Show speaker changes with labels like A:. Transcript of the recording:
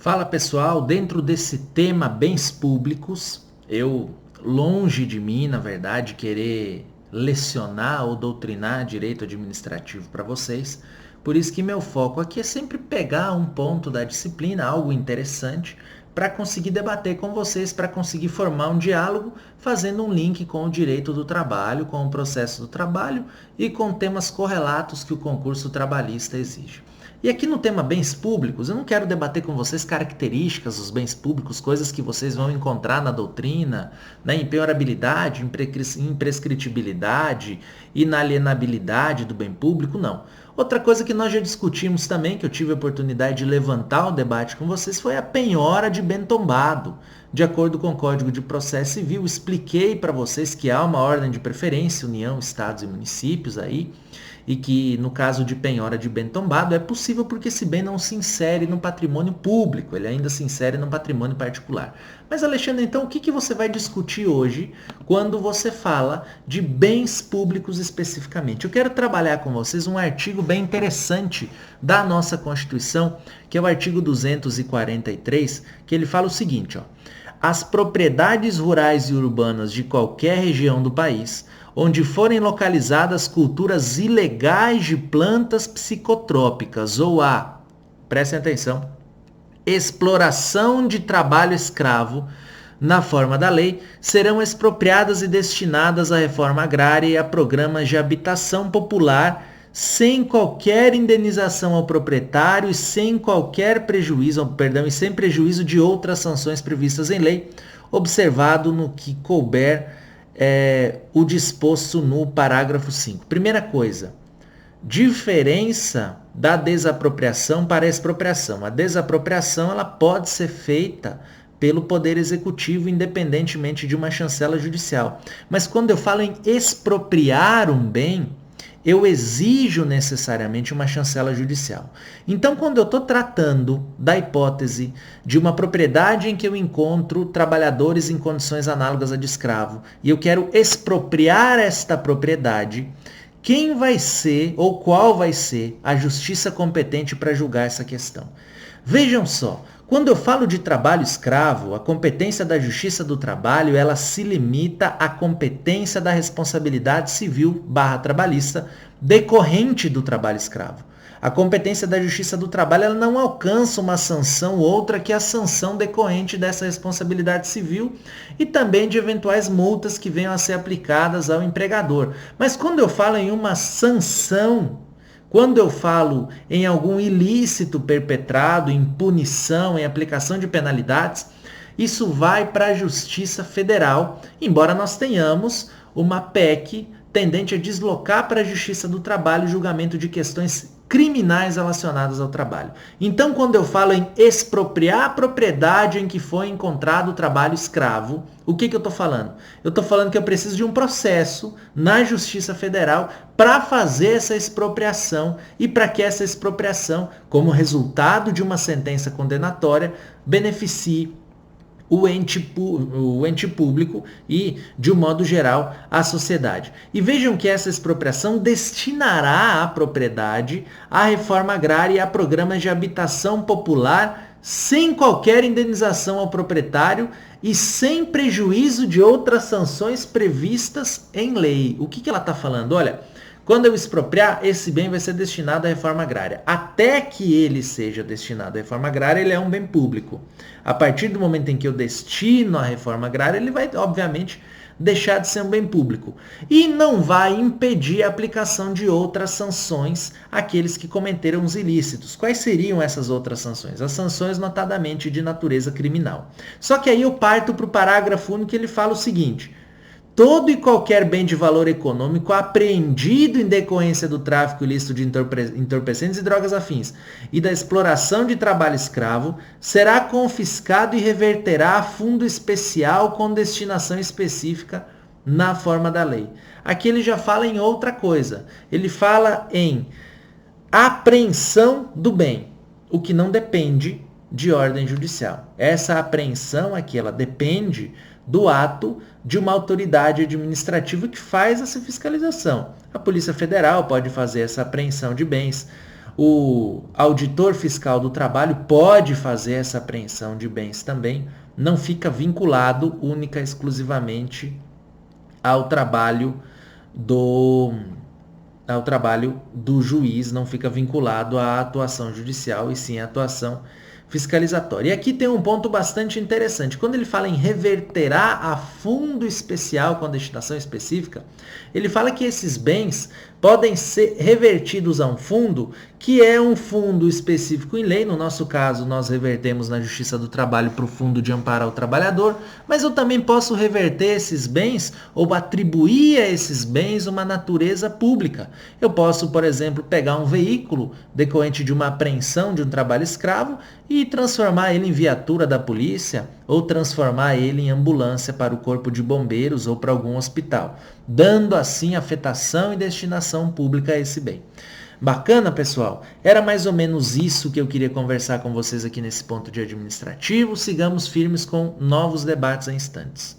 A: Fala pessoal, dentro desse tema bens públicos, longe de mim, na verdade, querer lecionar ou doutrinar direito administrativo para vocês. Por isso que meu foco aqui é sempre pegar um ponto da disciplina, algo interessante, para conseguir debater com vocês, para conseguir formar um diálogo, fazendo um link com o direito do trabalho, com o processo do trabalho e com temas correlatos que o concurso trabalhista exige. E aqui no tema bens públicos, eu não quero debater com vocês características dos bens públicos, coisas que vocês vão encontrar na doutrina, na impenhorabilidade, imprescritibilidade, inalienabilidade do bem público, não. Outra coisa que nós já discutimos também, que eu tive a oportunidade de levantar o debate com vocês, foi a penhora de bem tombado. De acordo com o Código de Processo Civil, expliquei para vocês que há uma ordem de preferência, União, Estados e Municípios aí, e que no caso de penhora de bem tombado é possível porque esse bem não se insere no patrimônio público, ele ainda se insere no patrimônio particular. Mas Alexandre, então o que você vai discutir hoje quando você fala de bens públicos especificamente? Eu quero trabalhar com vocês um artigo bem interessante da nossa Constituição, que é o artigo 243, que ele fala o seguinte, ó: as propriedades rurais e urbanas de qualquer região do país onde forem localizadas culturas ilegais de plantas psicotrópicas ou prestem atenção, exploração de trabalho escravo na forma da lei, serão expropriadas e destinadas à reforma agrária e a programas de habitação popular sem qualquer indenização ao proprietário e sem qualquer prejuízo, e sem prejuízo de outras sanções previstas em lei, observado no que couber o disposto no parágrafo 5. Primeira coisa, diferença da desapropriação para a expropriação. A desapropriação ela pode ser feita pelo Poder Executivo, independentemente de uma chancela judicial. Mas quando eu falo em expropriar um bem, eu exijo necessariamente uma chancela judicial. Então, quando eu estou tratando da hipótese de uma propriedade em que eu encontro trabalhadores em condições análogas a de escravo, e eu quero expropriar esta propriedade, quem vai ser ou qual vai ser a justiça competente para julgar essa questão? Vejam só, quando eu falo de trabalho escravo, a competência da Justiça do Trabalho, ela se limita à competência da responsabilidade civil/trabalhista decorrente do trabalho escravo. A competência da Justiça do Trabalho ela não alcança uma sanção outra que a sanção decorrente dessa responsabilidade civil e também de eventuais multas que venham a ser aplicadas ao empregador. Mas quando eu falo em uma sanção, quando eu falo em algum ilícito perpetrado, em punição, em aplicação de penalidades, isso vai para a Justiça Federal, embora nós tenhamos uma PEC tendente a deslocar para a Justiça do Trabalho o julgamento de questões criminais relacionadas ao trabalho. Então, quando eu falo em expropriar a propriedade em que foi encontrado o trabalho escravo, o que eu estou falando? Eu estou falando que eu preciso de um processo na Justiça Federal para fazer essa expropriação e para que essa expropriação, como resultado de uma sentença condenatória, beneficie o ente público e, de um modo geral, a sociedade. E vejam que essa expropriação destinará a propriedade à reforma agrária e a programas de habitação popular sem qualquer indenização ao proprietário e sem prejuízo de outras sanções previstas em lei. O que ela está falando? Olha, quando eu expropriar, esse bem vai ser destinado à reforma agrária. Até que ele seja destinado à reforma agrária, ele é um bem público. A partir do momento em que eu destino à reforma agrária, ele vai, obviamente, deixar de ser um bem público. E não vai impedir a aplicação de outras sanções àqueles que cometeram os ilícitos. Quais seriam essas outras sanções? As sanções, notadamente, de natureza criminal. Só que aí eu parto para o parágrafo único que ele fala o seguinte: todo e qualquer bem de valor econômico apreendido em decorrência do tráfico ilícito de entorpecentes e drogas afins e da exploração de trabalho escravo será confiscado e reverterá a fundo especial com destinação específica na forma da lei. Aqui ele já fala em outra coisa. Ele fala em apreensão do bem, o que não depende de ordem judicial. Essa apreensão aqui, ela depende do ato de uma autoridade administrativa que faz essa fiscalização. A Polícia Federal pode fazer essa apreensão de bens. O auditor fiscal do trabalho pode fazer essa apreensão de bens também, não fica vinculado única e exclusivamente ao trabalho do juiz, não fica vinculado à atuação judicial e sim à atuação fiscalizatória. E aqui tem um ponto bastante interessante. Quando ele fala em reverterá a fundo especial com destinação específica, ele fala que esses bens podem ser revertidos a um fundo que é um fundo específico em lei. No nosso caso, nós revertemos na Justiça do Trabalho para o Fundo de Amparo ao Trabalhador, mas eu também posso reverter esses bens ou atribuir a esses bens uma natureza pública. Eu posso, por exemplo, pegar um veículo decorrente de uma apreensão de um trabalho escravo e transformar ele em viatura da polícia ou transformar ele em ambulância para o corpo de bombeiros ou para algum hospital, dando assim afetação e destinação pública a esse bem. Bacana, pessoal? Era mais ou menos isso que eu queria conversar com vocês aqui nesse ponto de administrativo. Sigamos firmes com novos debates a instantes.